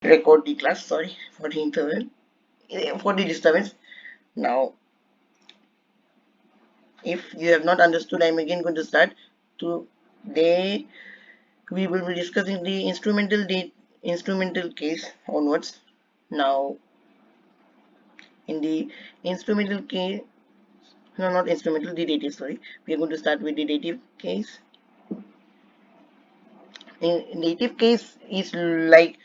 record the class. Sorry for the interval, for the disturbance. Now, if you have not understood, I'm again going to start. Today we will be discussing the instrumental case onwards. Now, in the instrumental case, no, not instrumental, the dative. Sorry, we are going to start with the dative case. In dative case is like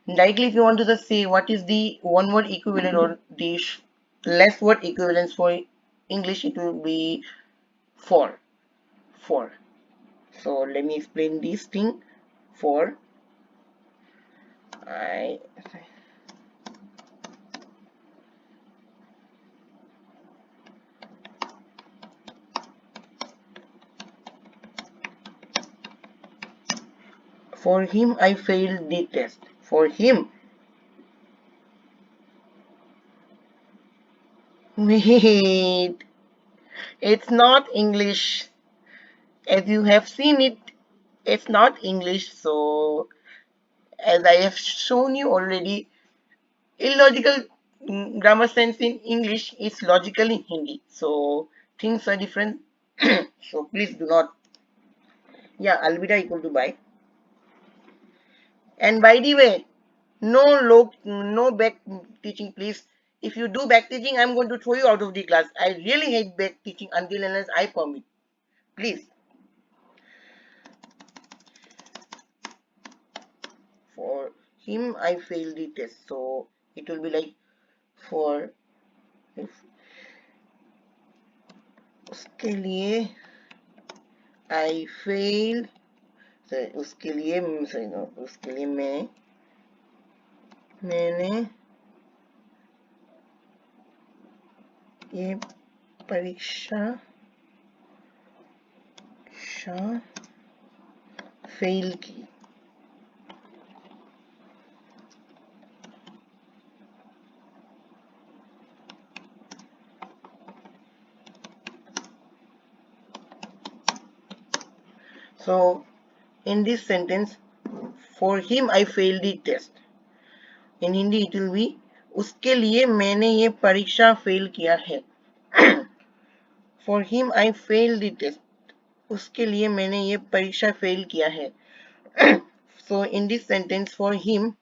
directly if you want to just say what is the one word equivalent or the less word equivalence for English, it will be for. So let me explain this thing. For I For him I failed the test. For him. Wait, it's not English. As you have seen it, it's not English. So as I have shown you already, illogical grammar sense in English is logical in Hindi. So things are different. So please do not. Yeah, alvida equal to bye. And by the way, no back teaching, please. If you do back teaching, I'm going to throw you out of the class. I really hate back teaching until unless I permit. Please. For him, I failed the test. So it will be like for if उसके लिए I failed. उसके लिए sorry no उसके लिए मैंने ये परीक्षा fail की. So in this sentence, for him I failed the test. In Hindi it will be उसके लिए मैंने ये परीक्षा फेल किया है. For him I failed the test. उसके लिए मैंने ये परीक्षा फेल किया है. So in this sentence, for him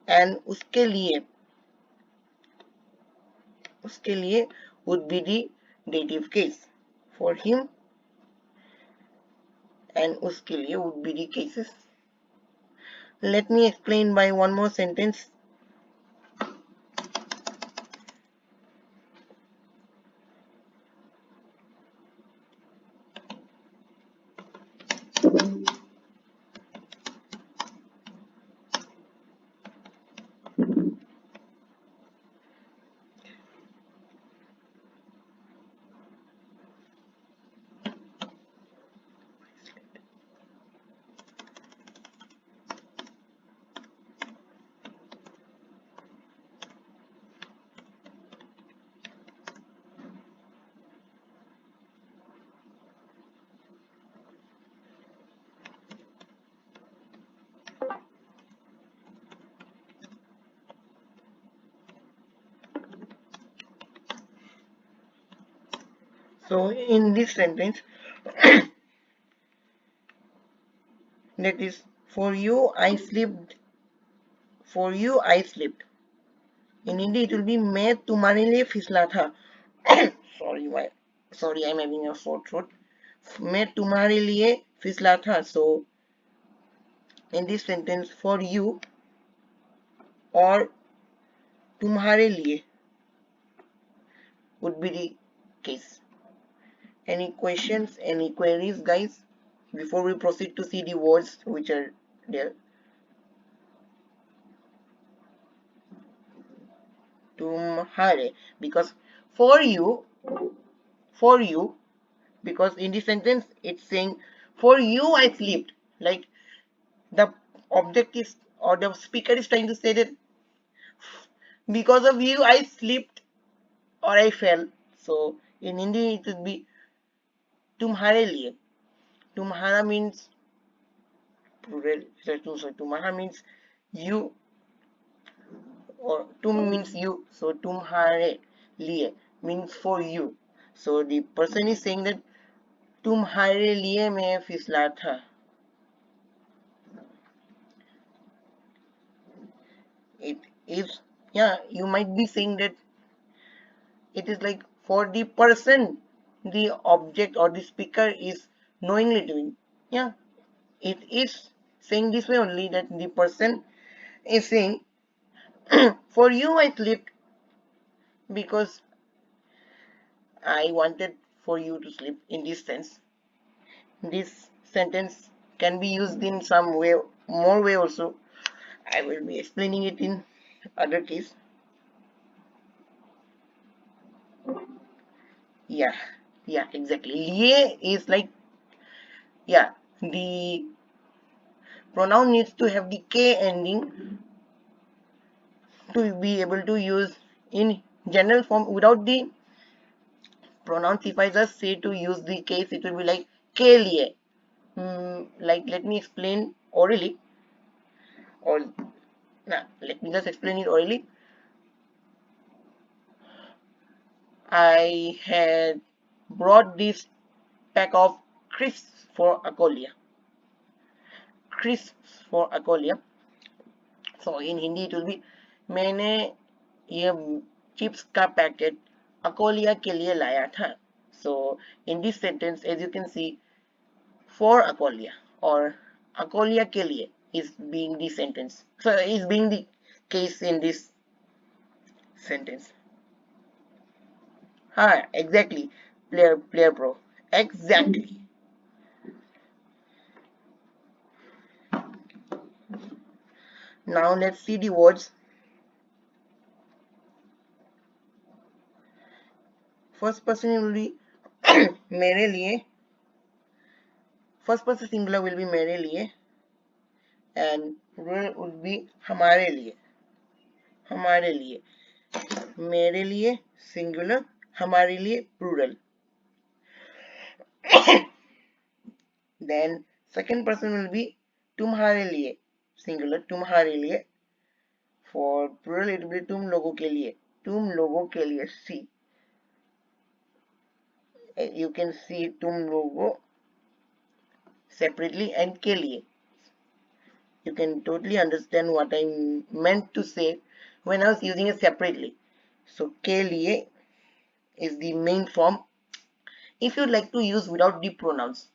and उसके लिए would be the dative case. For him and उसके लिए would be the cases. Let me explain by one more sentence. So in this sentence, that is for you I slept. For you I slept. In Hindi it will be मैं तुम्हारे लिए फिसला था. Sorry, why? Sorry, I'm having a sore throat. मैं तुम्हारे लिए फिसला था. So in this sentence, for you or तुम्हारे लिए would be the case. Any questions, any queries, guys, before we proceed to see the words which are there? तुम्हारे, because for you, because in this sentence it's saying for you I slept. Like the object is or the speaker is trying to say that because of you I slept or I fell. So in Hindi it would be तुम्हारे लिए. तुम्हारा means plural. Sorry, तुम्हारा means You, or tum means you, so tumhare liye means for you. So the person is saying that तुम्हारे लिए मैं फिसला था. It is, yeah, you might be saying that it is like for the person the object or the speaker is knowingly doing. Yeah, it is saying this way only, that the person is saying for you I slept because I wanted for you to sleep. In this sense, this sentence can be used in some way, more way also. I will be explaining it in other case. Yeah, yeah, exactly. Liye is like, yeah, the pronoun needs to have the K ending to be able to use in general form. Without the pronouns, if I just say to use the case, it will be like K liye. Like, let me explain orally, or nah, let me just explain it orally. I had brought this pack of crisps for Akolia. Crisps for Akolia. So in Hindi it will be, मैंने ये chips का packet अकोलिया के लिए लाया था. So in this sentence, as you can see, for Akolia or Akolia के लिए is being the sentence. So is being the case in this sentence. Exactly. Player pro. Exactly. Now let's see the words. First person will be मेरे लिए. First person singular will be मेरे लिए, and plural would be हमारे लिए. हमारे लिए, मेरे लिए singular, हमारे लिए plural. Then second person will be तुम्हारे लिए singular, तुम्हारे लिए. For plural it will be तुम लोगों के लिए. तुम लोगों के लिए. See, you can see तुम लोगों separately and के लिए. You can totally understand what I meant to say when I was using it separately. So के लिए is the main form. If you like to use without the pronouns,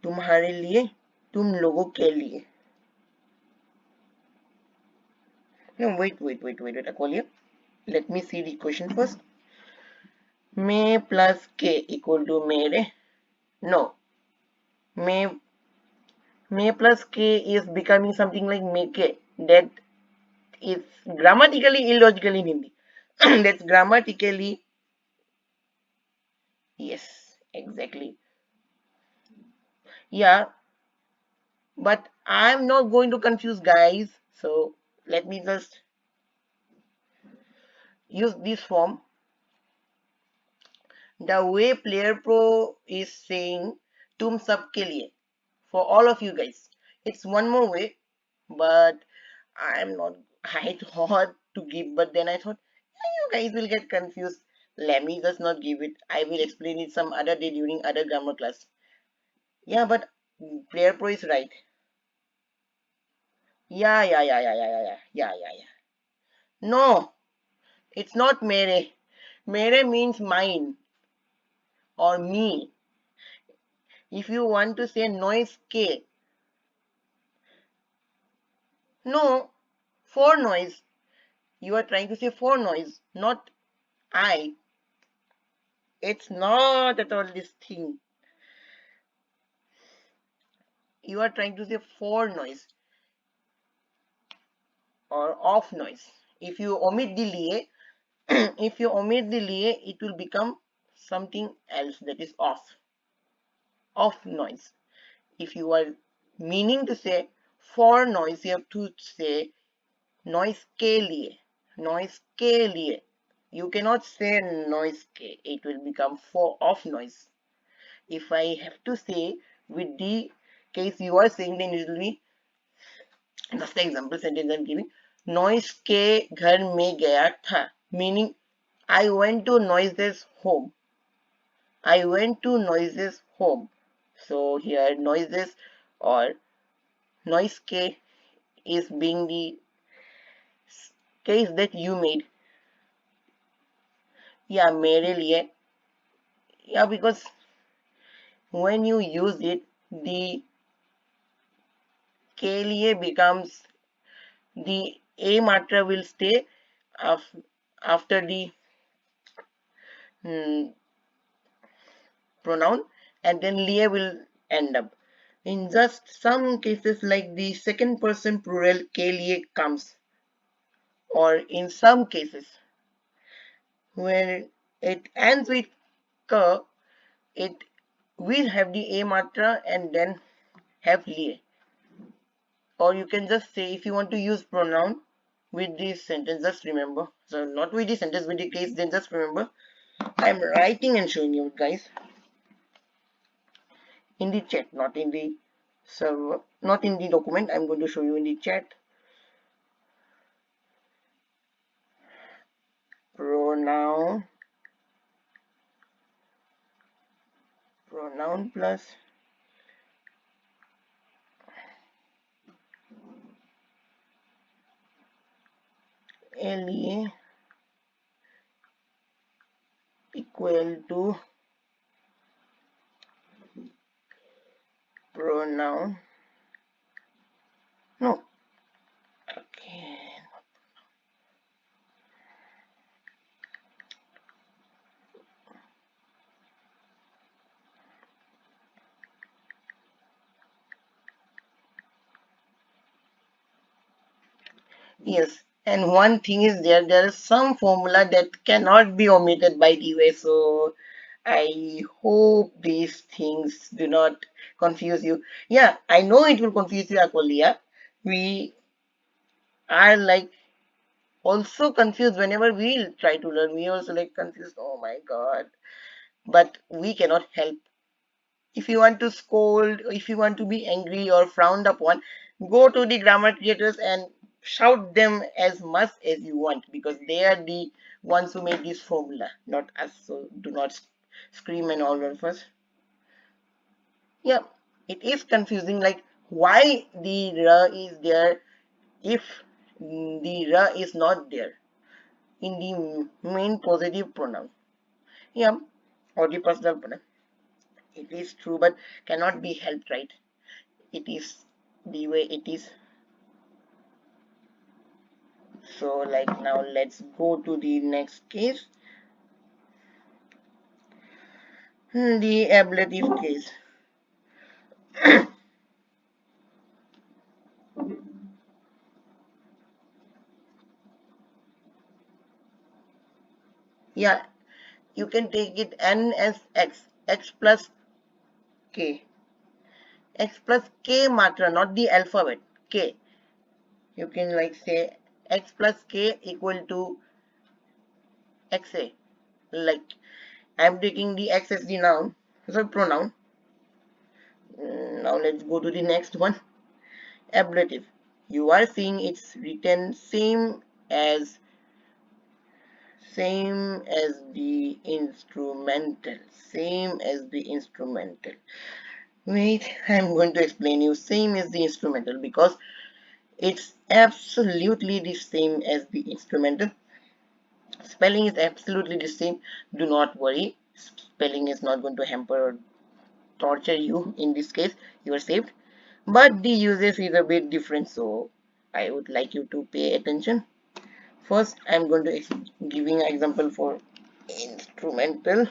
तुम्हारे लिए, तुम लोगों के लिए. No, wait, Aqualia. Let me see the question first. मैं plus के equal to मेरे. No, मैं plus k is becoming something like make. That is grammatically illogical in Hindi. That's grammatically, yes, exactly. Yeah, but I'm not going to confuse guys. So let me just use this form. The way Player Pro is saying tum sab ke liye, for all of you guys. It's one more way, but I thought to give, but then I thought you guys will get confused. Let me just not give it. I will explain it some other day during other grammar class. Yeah, but Player Pro is right. Yeah. No, it's not mere. Mere means mine or me. If you want to say noise K, no, for noise. You are trying to say for noise, not I. It's not at all this thing. You are trying to say for noise or off noise. If you omit the liye, if you omit the liye, it will become something else, that is off noise. If you are meaning to say for noise, you have to say noise ke liye. Noise ke liye. You cannot say noise ke. It will become for off noise. If I have to say with the case you are saying, then it will be That's the example sentence I'm giving. Noise के घर में गया था, meaning I went to Noise's home. I went to Noise's home. So here noises or noise K is being the case that you made. Yeah, मेरे लिए. Yeah, because when you use it, the के लिए becomes the a matra will stay after the hmm, pronoun, and then liye will end up. In just some cases, like the second person plural ke liye comes, or in some cases where it ends with ka, it will have the a matra and then have liye. Or you can just say, if you want to use pronoun with this sentence, just remember. So not with the sentence, with the case, then just remember. I'm writing and showing you guys in the chat, not in the server, not in the document. I'm going to show you in the chat. Pronoun, pronoun plus LA equal to pronoun. No. Okay. Yes. And one thing is there is some formula that cannot be omitted by the way. So I hope these things do not confuse you. Yeah, I know it will confuse you, Akolia. We are like also confused whenever we try to learn. We also like confused. Oh my god. But we cannot help. If you want to scold, if you want to be angry or frowned upon, go to the grammar creators and shout them as much as you want because they are the ones who made this formula, not us. So do not scream and all of us. Yeah, it is confusing. Like why the ra is there if the ra is not there in the main positive pronoun. Yeah, or the personal pronoun. It is true, but cannot be helped, right? It is the way it is. So like now let's go to the next case. The ablative case. Yeah, you can take it n as x plus k. X plus k matra, not the alphabet, k. You can like say x plus k equal to xa. Like I'm taking the x as the noun, so pronoun. Now let's go to the next one. Ablative. You are seeing it's written same as the instrumental. Same as the instrumental. Wait, I'm going to explain you same as the instrumental because it's absolutely the same as the instrumental. Spelling is absolutely the same. Do not worry. Spelling is not going to hamper or torture you in this case. You are saved. But the usage is a bit different, so I would like you to pay attention. First, I'm going to giving an example for instrumental.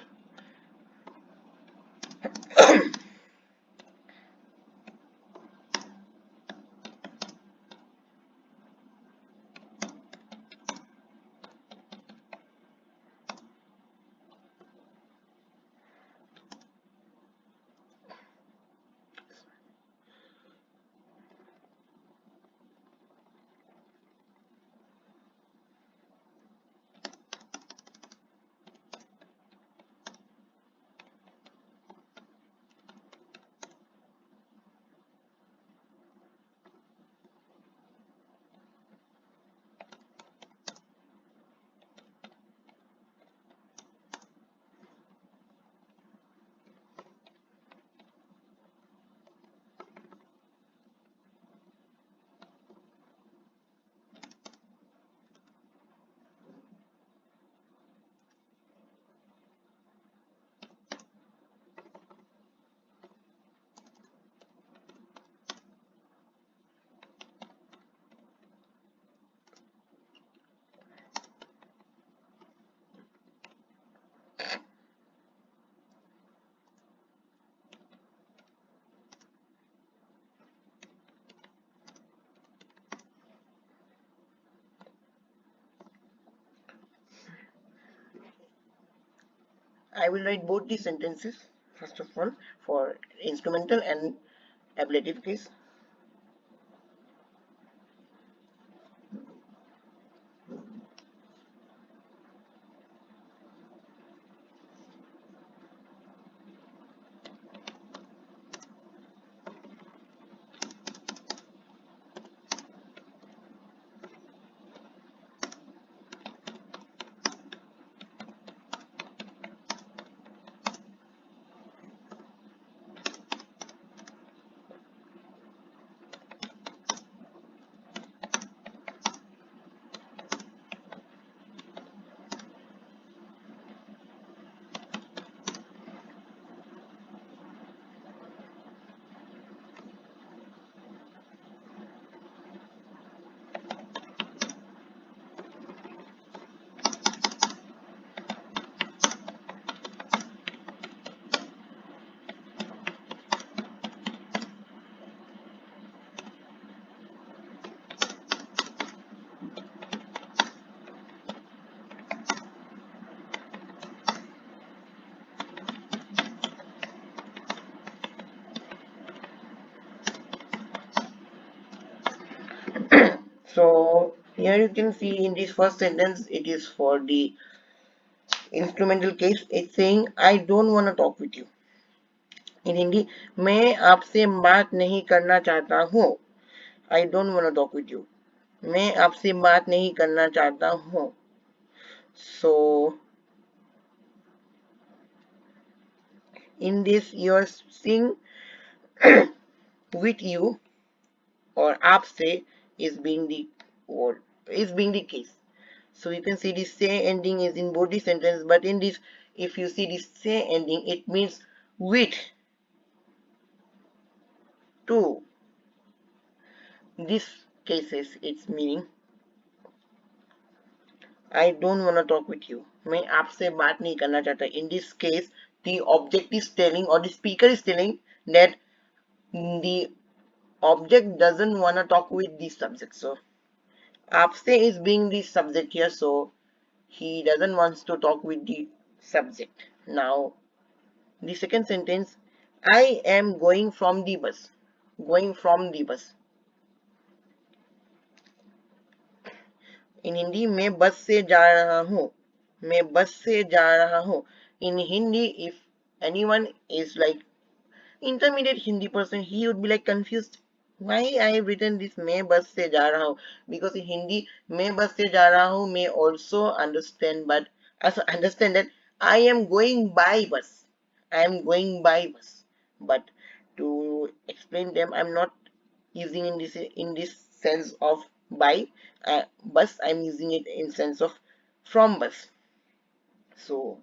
I will write both the sentences first of all for instrumental and ablative case. So here you can see in this first sentence it is for the instrumental case. It's saying I don't want to talk with you. In Hindi, मैं आपसे बात नहीं करना चाहता हूँ. I don't want to talk with you. मैं आपसे बात नहीं करना चाहता हूँ. So in this you are seeing with you or आपसे is being the word, is being the case. So you can see the say ending is in both the sentence, but in this, if you see the say ending, it means with, to. This cases its meaning I don't want to talk with you. मैं आपसे बात नहीं करना चाहता. In this case, the object is telling or the speaker is telling that the object doesn't want to talk with the subject. So आपसे is being the subject here, so he doesn't want to talk with the subject. Now the second sentence, I am going from the bus. Going from the bus. In Hindi, मैं बस से जा रहा हूँ. मैं बस से जा रहा हूँ. In Hindi, if anyone is like intermediate Hindi person, he would be like confused. Why I have written this मैं बस से जा रहा हूँ? Because in Hindi, मैं बस से जा रहा हूँ may also understand, but also understand that I am going by bus. I am going by bus. But to explain them, I'm not using in this sense of by bus. I'm using it in sense of from bus. So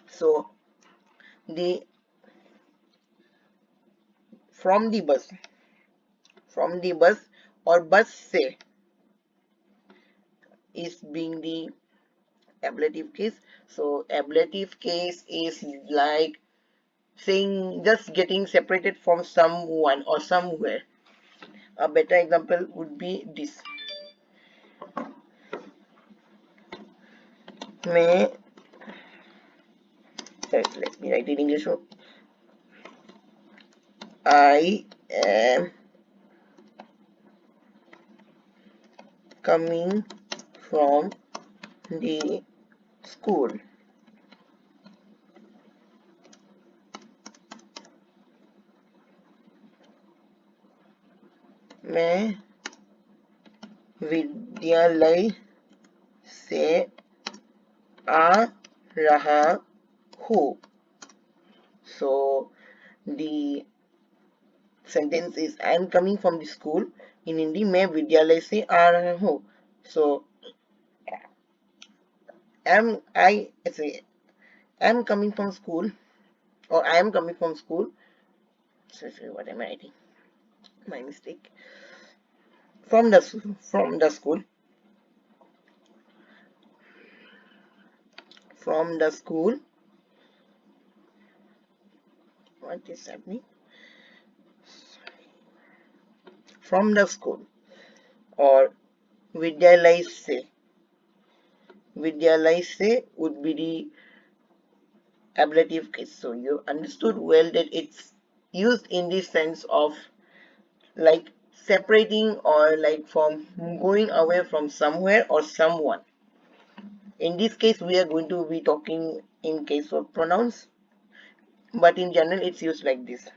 so the from the bus, from the bus or bus se is being the ablative case. So ablative case is like saying just getting separated from someone or somewhere. A better example would be this. May let me write it in English. I am coming from the school. मैं विद्यालय से आ रहा हूँ. So the sentence is I am coming from the school. In Hindi, मैं विद्यालय से आ रहा हूँ. So I say am coming from school or I am coming from school. Sorry, what am I writing? My mistake. From the school. From the school. What is happening? From the school. or vidyalay se. Vidyalay se would be the ablative case. So you understood well that it's used in the sense of like separating or like from going away from somewhere or someone. In this case, we are going to be talking in case of pronouns, but in general, it's used like this.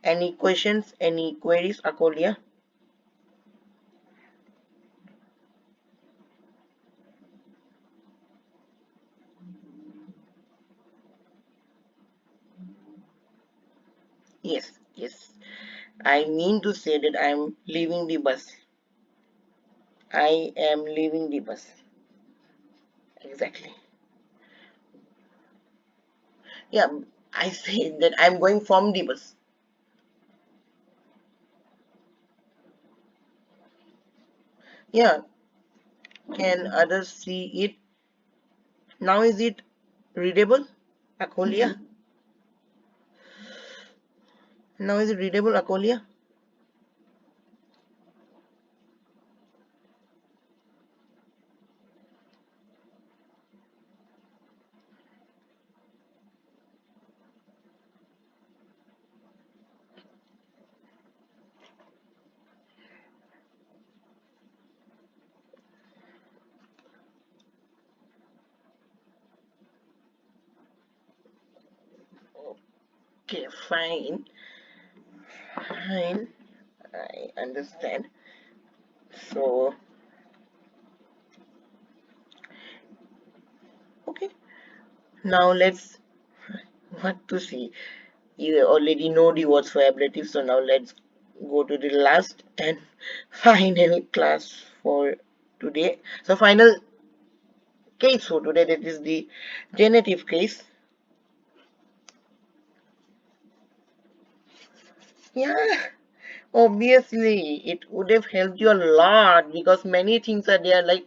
Any questions, any queries, Akolia? Yes, yes. I mean to say that I'm leaving the bus. I am leaving the bus. Exactly. Yeah, I say that I'm going from the bus. Yeah, can others see it? Now is it readable, Akolia? Now is it readable, Akolia? Okay, fine. Fine. I understand. So, okay. Now let's what to see. You already know the words for ablative, so now let's go to the last and final class for today. So final case for today, that is the genitive case. Yeah, obviously it would have helped you a lot because many things are there like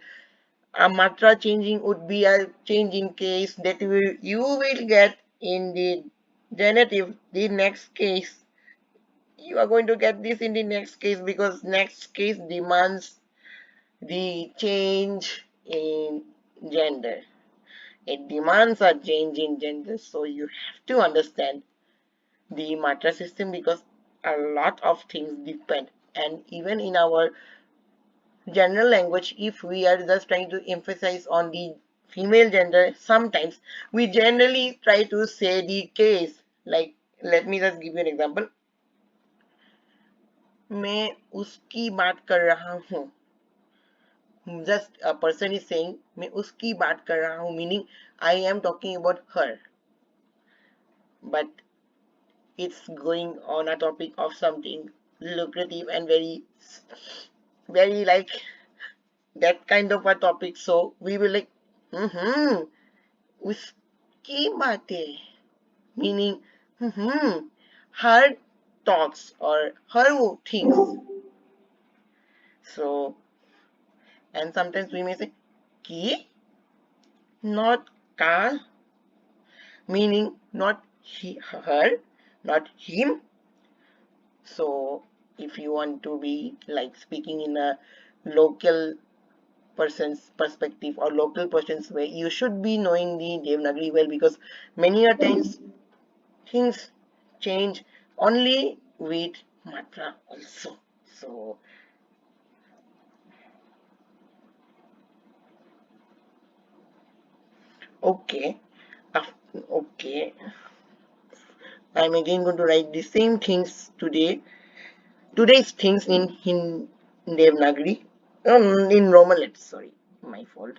a matra changing would be a change in case that you will get in the genitive the next case. You are going to get this in the next case because next case demands the change in gender. It demands a change in gender, so you have to understand the matra system because a lot of things depend. And even in our general language, if we are just trying to emphasize on the female gender, sometimes we generally try to say the case. Like, let me just give you an example. मैं उसकी बात कर रहा हूँ. Just a person is saying मैं उसकी बात कर रहा हूँ, meaning I am talking about her, but it's going on a topic of something lucrative and very like that kind of a topic. So we will like उसकी बातें, meaning her thoughts or her things. So and sometimes we may say ki, not ka, meaning not her, not him. So if you want to be like speaking in a local person's perspective or local person's way, you should be knowing the Devanagari well because many a times things change only with matra also. So okay, okay, I'm again going to write the same things today. Today's things in Devanagari, in Roman letters. Sorry, my fault.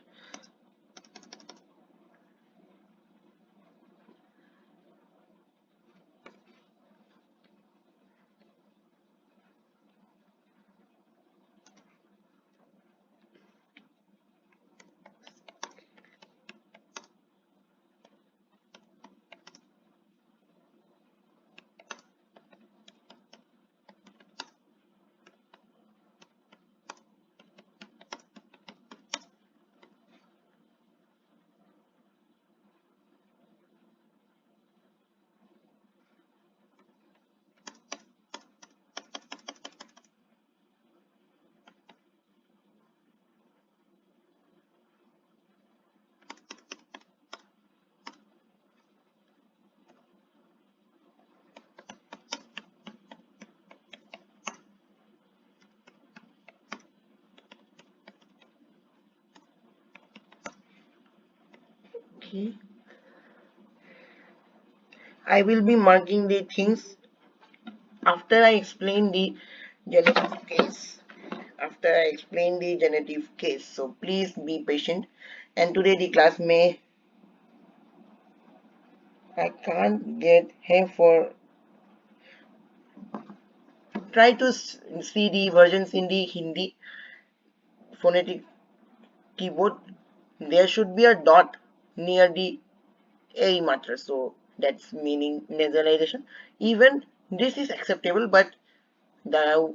Okay. I will be marking the things after I explain the genitive case. After I explain the genitive case. So please be patient. And today the class may I can't get here for try to see the versions in the Hindi phonetic keyboard. There should be a dot near the A matra, so that's meaning nasalization. Even this is acceptable, but the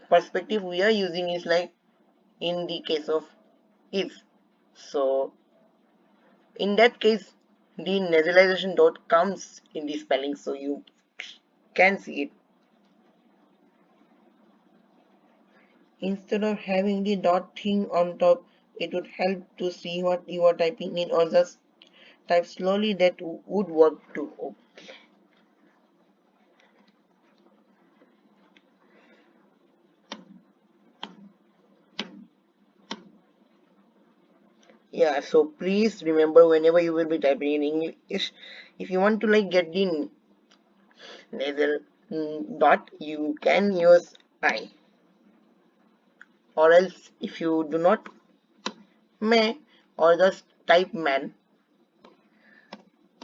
perspective we are using is like in the case of if. So in that case, the nasalization dot comes in the spelling, so you can see it. Instead of having the dot thing on top, it would help to see what you are typing in, or just type slowly. That would work too. Okay. Yeah, so please remember whenever you will be typing in English, if you want to like get the nasal dot, you can use I, or else if you do not, may, or just type man.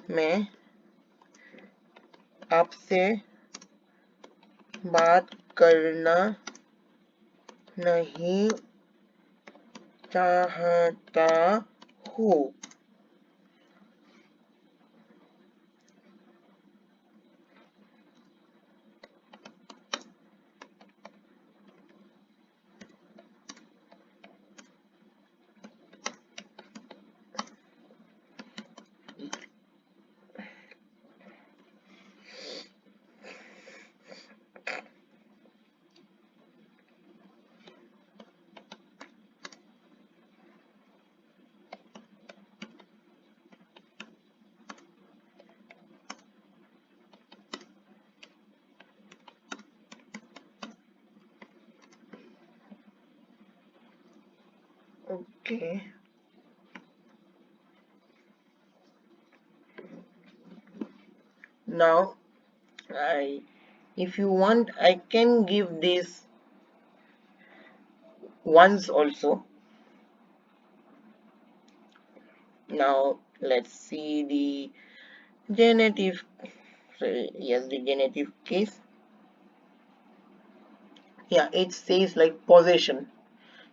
मैं आपसे बात करना नहीं चाहता हूँ. Okay. Now, if you want, I can give this once also. Now, let's see the genitive. Yes, the genitive case. Yeah, it says like possession.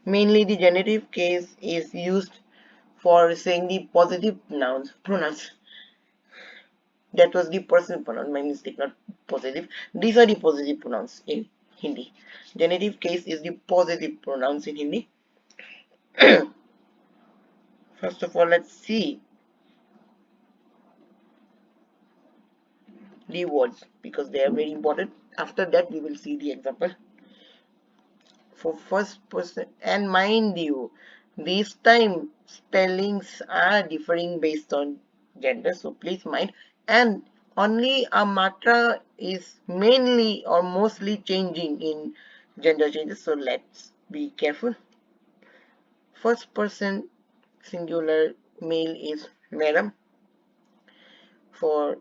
Mainly, the genitive case is used for saying the positive pronouns. That was the personal pronoun, my mistake, not positive. These are the positive pronouns in Hindi. Genitive case is the positive pronouns in Hindi. First of all, let's see the words because they are very important. After that, we will see the example. For first person, and mind you, this time spellings are differing based on gender, so please mind. And only a matra is mainly or mostly changing in gender changes, so let's be careful. First person singular male is madam. For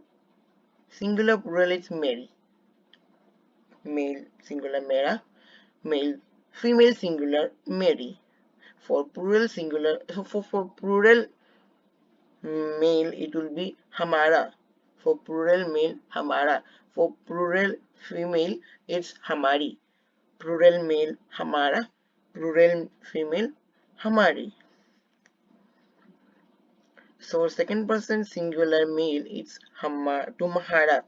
singular plural it's Mary. Male singular Mera. Male female singular Mary. For plural singular, so for plural male it will be Hamara. For plural male Hamara. For plural female it's Hamari. Plural male Hamara. Plural female Hamari. So second person singular male it's Tumhara. Tumhara.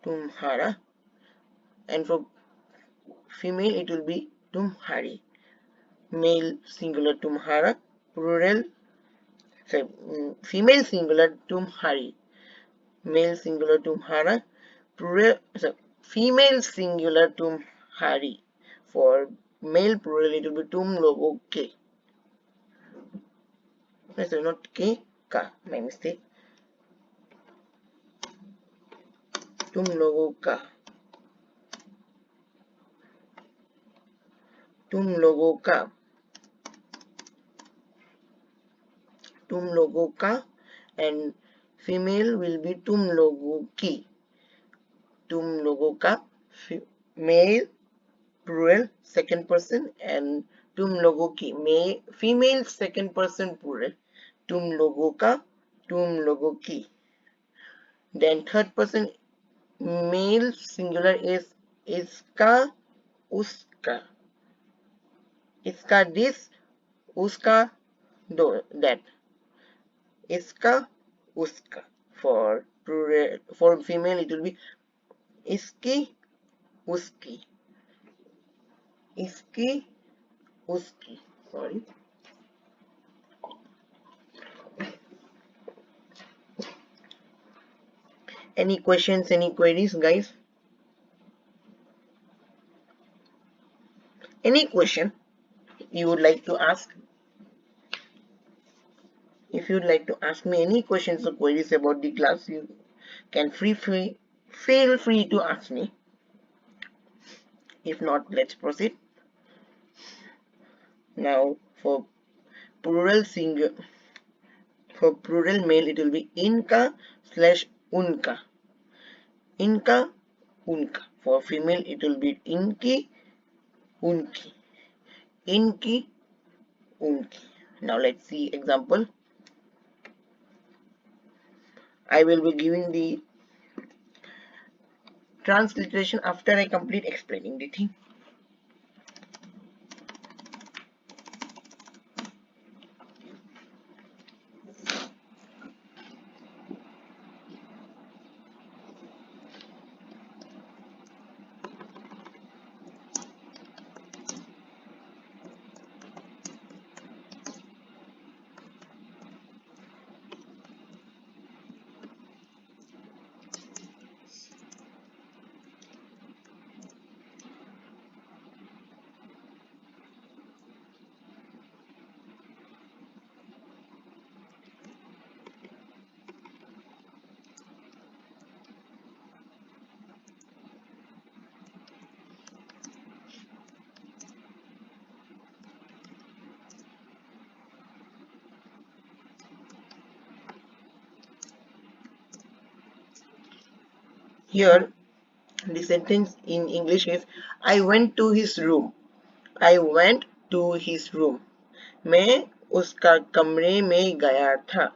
Tumhara. And for female it will be Tumhari. Male singular Tumhara. Plural, sorry, female singular Tumhari. Male singular Tumhara. Plural, sorry, female singular Tumhari. For male plural it will be Tum logo K. Sorry, not K, Ka. My mistake. Tum logo Ka. तुम लोगों का, तुम लोगों का, and female will be तुम लोगों की, तुम लोगों का, male plural second person, and तुम लोगों की female second person plural, तुम लोगों का, तुम लोगों की. Then third person male singular is इसका, उसका, इसका this, उसका that, इसका, उसका. For plural, for female it will be इसकी, उसकी, इसकी, उसकी. Sorry. Any questions, any queries, guys? Any question you would like to ask? If you'd like to ask me any questions or queries about the class, you can feel free to ask me. If not, let's proceed. Now for plural singular, for plural male it will be inka slash unka. Inka, unka. For female it will be inki, unki. Inki, unki. Now let's see example. I will be giving the transliteration after I complete explaining the thing. Here the sentence in English is I went to his room. I went to his room. मैं उसका कमरे में गया था.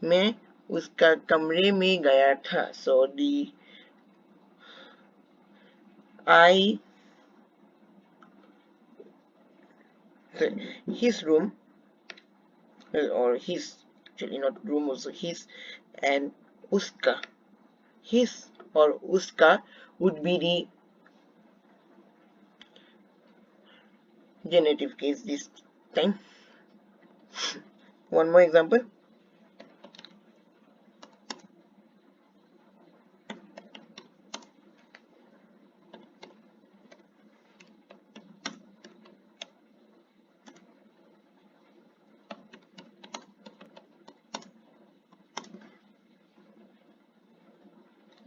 मैं उसका कमरे में गया था. So the I, his room, or his, actually not room, also his, and uska, his or uska would be the genitive case this time. One more example.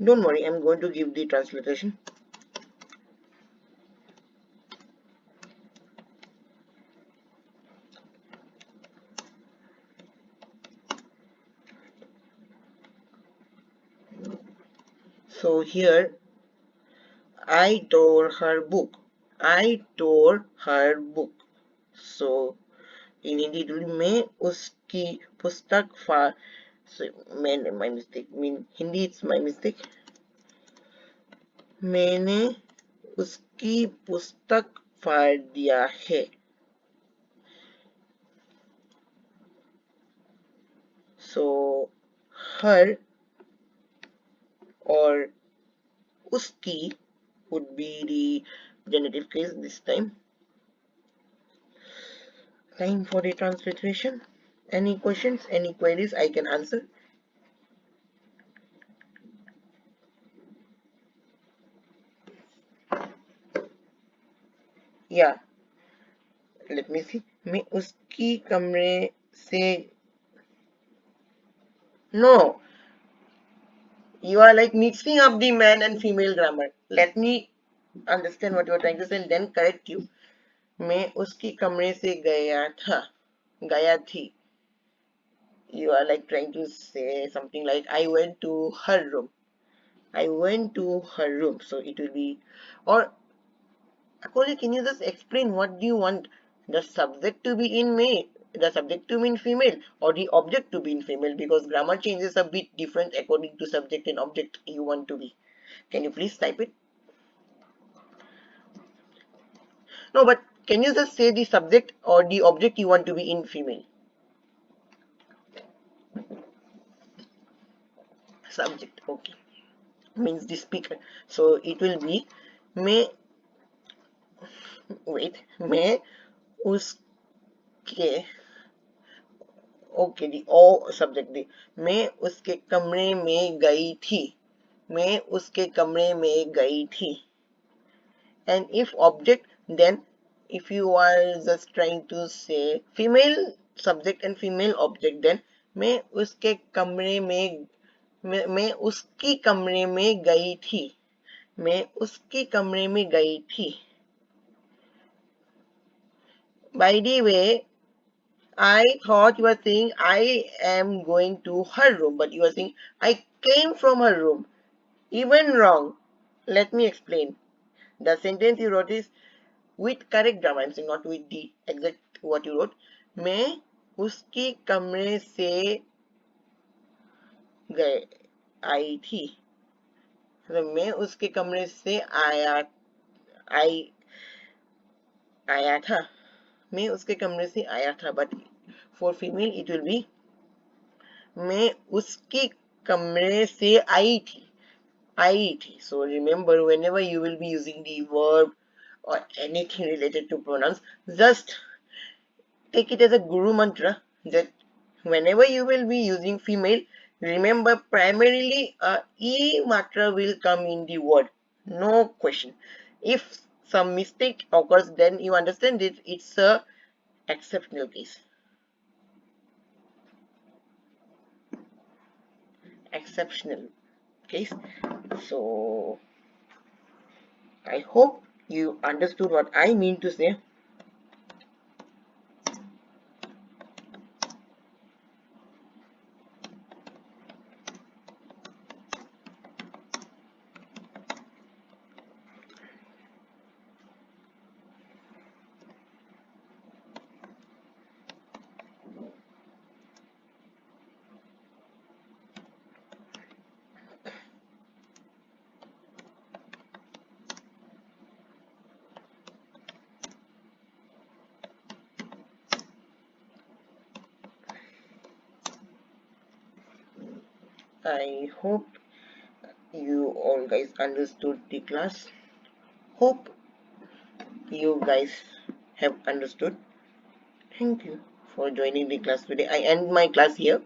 Don't worry, I'm going to give the transliteration. So here, I tore her book. I tore her book. So in Hindi it will be मैं उसकी पुस्तक फाड़. So my mistake. Mean Hindi it's my mistake. मैंने उसकी पुस्तक फाड़ दिया है. So her or uski would be the genitive case this time. Time for the transliteration. Any questions, any queries I can answer? Yeah. Let me see. मैं उसकी कमरे से. No. You are like mixing up the man and female grammar. Let me understand what you are trying to say and then correct you. मैं उसकी कमरे से गया थी. You are like trying to say something like I went to her room. I went to her room. So it will be, or Akoli, can you just explain what do you want the subject to be in male, the subject to be in female, or the object to be in female? Because grammar changes a bit different according to subject and object you want to be. Can you please type it? No, but can you just say the subject or the object you want to be in female? Subject, okay. Means the speaker. So it will be मैं wait मैं उसके okay दी ओ subject दी मैं उसके कमरे में गई थी मैं उसके कमरे में गई थी and if object then if you are just trying to say female subject and female object then मैं उसके कमरे में मैं उसकी कमरे में गई थी मैं उसकी कमरे में गई थी by the way I thought you were saying I am going to her room, but you are saying I came from her room. Even wrong. Let me explain. The sentence you wrote is with correct grammar. I'm saying not with the exact what you wrote. मैं उसकी कमरे से गए आई थी मतलब मैं उसके कमरे से आई आया था मैं उसके कमरे से आया था but for female it will be मैं उसकी कमरे से आई थी so remember whenever you will be using the verb or anything related to pronouns just take it as a guru mantra that whenever you will be using female remember primarily a e matra will come in the word no question if some mistake occurs then you understand it it's a exceptional case exceptional case so I hope you understood what I mean to say. I hope you all guys understood the class. Hope you guys have understood. Thank you for joining the class today. I end my class here.